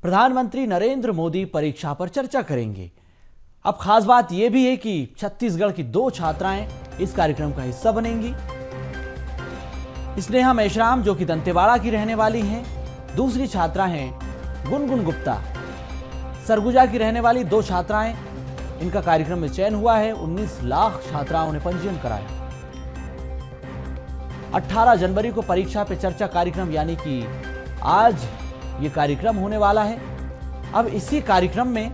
प्रधानमंत्री नरेंद्र मोदी परीक्षा पर चर्चा करेंगे। अब खास बात यह भी है कि छत्तीसगढ़ की 2 छात्राएं इस कार्यक्रम का हिस्सा बनेंगी। स्नेहा मेश्राम, जो कि दंतेवाड़ा की रहने वाली हैं। दूसरी छात्रा हैं गुनगुन गुप्ता, सरगुजा की रहने वाली 2 छात्राएं। इनका कार्यक्रम में चयन हुआ है। 19 लाख छात्राओं ने पंजीयन कराया। 18 जनवरी को परीक्षा पे चर्चा कार्यक्रम, यानी कि आज ये कार्यक्रम होने वाला है। अब इसी कार्यक्रम में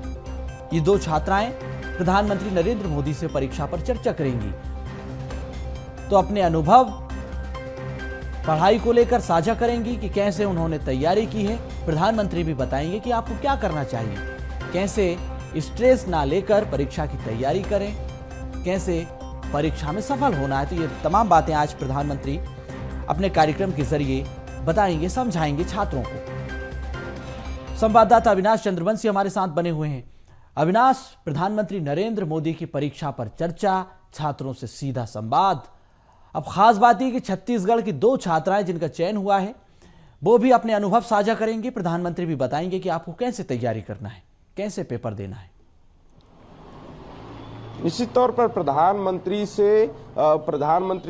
ये 2 छात्राएं प्रधानमंत्री नरेंद्र मोदी से परीक्षा पर चर्चा करेंगी। तो अपने अनुभव पढ़ाई को लेकर साझा करेंगी कि कैसे उन्होंने तैयारी की है। प्रधानमंत्री भी बताएंगे कि आपको क्या करना चाहिए, कैसे स्ट्रेस ना लेकर परीक्षा की तैयारी करें, कैसे परीक्षा में सफल होना है। तो ये तमाम बातें आज प्रधानमंत्री अपने कार्यक्रम के जरिए बताएंगे, समझाएंगे छात्रों को। संवाददाता अविनाश चंद्रवंशी हमारे साथ बने हुए हैं। अविनाश, प्रधानमंत्री नरेंद्र मोदी की परीक्षा पर चर्चा, छात्रों से सीधा संवाद। अब खास बात यह कि छत्तीसगढ़ की 2 छात्राएं जिनका चयन हुआ है, वो भी अपने अनुभव साझा करेंगे। प्रधानमंत्री भी बताएंगे कि आपको कैसे तैयारी करना है, कैसे पेपर देना है। निश्चित तौर पर प्रधानमंत्री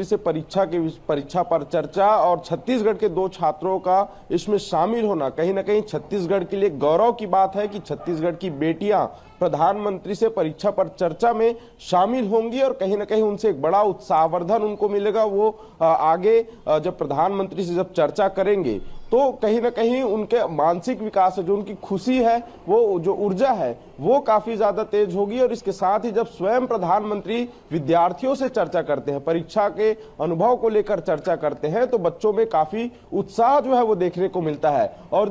से परीक्षा पर चर्चा और छत्तीसगढ़ के 2 छात्रों का इसमें शामिल होना कहीं ना कहीं छत्तीसगढ़ के लिए गौरव की बात है कि छत्तीसगढ़ की बेटियां प्रधानमंत्री से परीक्षा पर चर्चा में शामिल होंगी और कहीं ना कहीं उनसे एक बड़ा उत्साहवर्धन उनको मिलेगा। वो आगे जब प्रधानमंत्री से जब चर्चा करेंगे तो कहीं ना कहीं उनके मानसिक विकास है, जो उनकी खुशी है, वो जो ऊर्जा है, वो काफी ज्यादा तेज होगी। और इसके साथ ही जब स्वयं प्रधानमंत्री विद्यार्थियों से चर्चा करते हैं, परीक्षा के अनुभव को लेकर चर्चा करते हैं, तो बच्चों में काफी उत्साह जो है वो देखने को मिलता है। और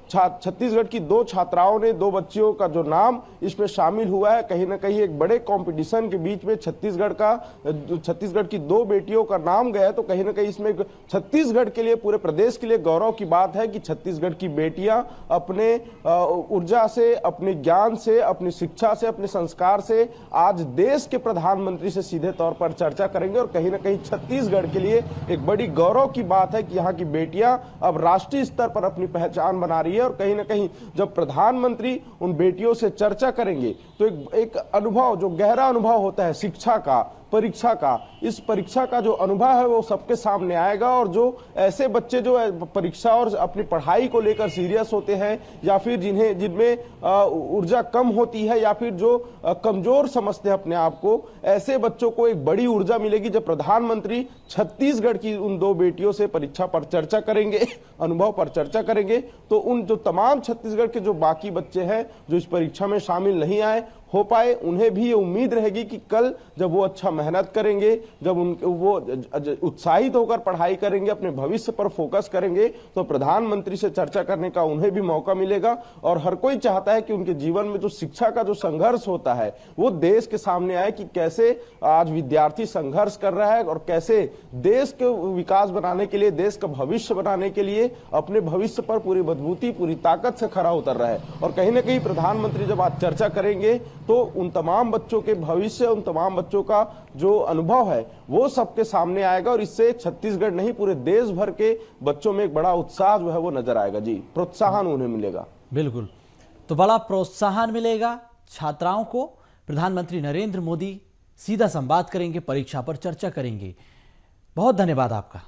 छत्तीसगढ़ की 2 छात्राओं ने, 2 बच्चियों का जो नाम इसमें शामिल हुआ है, कहीं ना कहीं एक बड़े कंपटीशन के बीच में छत्तीसगढ़ की 2 बेटियों का नाम गया। तो कहीं ना कहीं इसमें छत्तीसगढ़ के लिए, पूरे प्रदेश के लिए गौरव की बात है कि छत्तीसगढ़ की बेटियां अपने ऊर्जा से, अपने ज्ञान से, अपनी शिक्षा से, अपने संस्कार से आज देश के प्रधानमंत्री से सीधे तौर पर चर्चा करेंगे। और कहीं ना कहीं छत्तीसगढ़ के लिए एक बड़ी गौरव की बात है कि यहाँ की बेटियां अब राष्ट्रीय स्तर पर अपनी पहचान बना रही है। और कहीं ना कहीं जब प्रधानमंत्री उन बेटियों से चर्चा करेंगे तो एक अनुभव, जो गहरा अनुभव होता है शिक्षा का, परीक्षा का, इस परीक्षा का जो अनुभव है वो सबके सामने आएगा। और जो ऐसे बच्चे जो परीक्षा और अपनी पढ़ाई को लेकर सीरियस होते हैं, या फिर जिनमें ऊर्जा कम होती है, या फिर जो कमजोर समझते हैं अपने आप को, ऐसे बच्चों को एक बड़ी ऊर्जा मिलेगी जब प्रधानमंत्री छत्तीसगढ़ की उन 2 बेटियों से परीक्षा पर चर्चा करेंगे, अनुभव पर चर्चा करेंगे। तो उन जो तमाम छत्तीसगढ़ के जो बाकी बच्चे हैं जो इस परीक्षा में शामिल नहीं हो पाए, उन्हें भी ये उम्मीद रहेगी कि कल जब वो अच्छा मेहनत करेंगे, जब वो उत्साहित होकर पढ़ाई करेंगे, अपने भविष्य पर फोकस करेंगे, तो प्रधानमंत्री से चर्चा करने का उन्हें भी मौका मिलेगा। और हर कोई चाहता है कि उनके जीवन में जो शिक्षा का जो संघर्ष होता है वो देश के सामने आए, कि कैसे आज विद्यार्थी संघर्ष कर रहा है और कैसे देश के विकास बनाने के लिए, देश का भविष्य बनाने के लिए अपने भविष्य पर पूरी मजबूती, पूरी ताकत से खरा उतर रहा है। और कहीं ना कहीं प्रधानमंत्री जब आज चर्चा करेंगे तो उन तमाम बच्चों के भविष्य, उन तमाम बच्चों का जो अनुभव है वो सबके सामने आएगा। और इससे छत्तीसगढ़ नहीं, पूरे देश भर के बच्चों में एक बड़ा उत्साह जो है वो नजर आएगा। जी, प्रोत्साहन उन्हें मिलेगा। बिल्कुल, तो बड़ा प्रोत्साहन मिलेगा छात्राओं को। प्रधानमंत्री नरेंद्र मोदी सीधा संवाद करेंगे, परीक्षा पर चर्चा करेंगे। बहुत धन्यवाद आपका।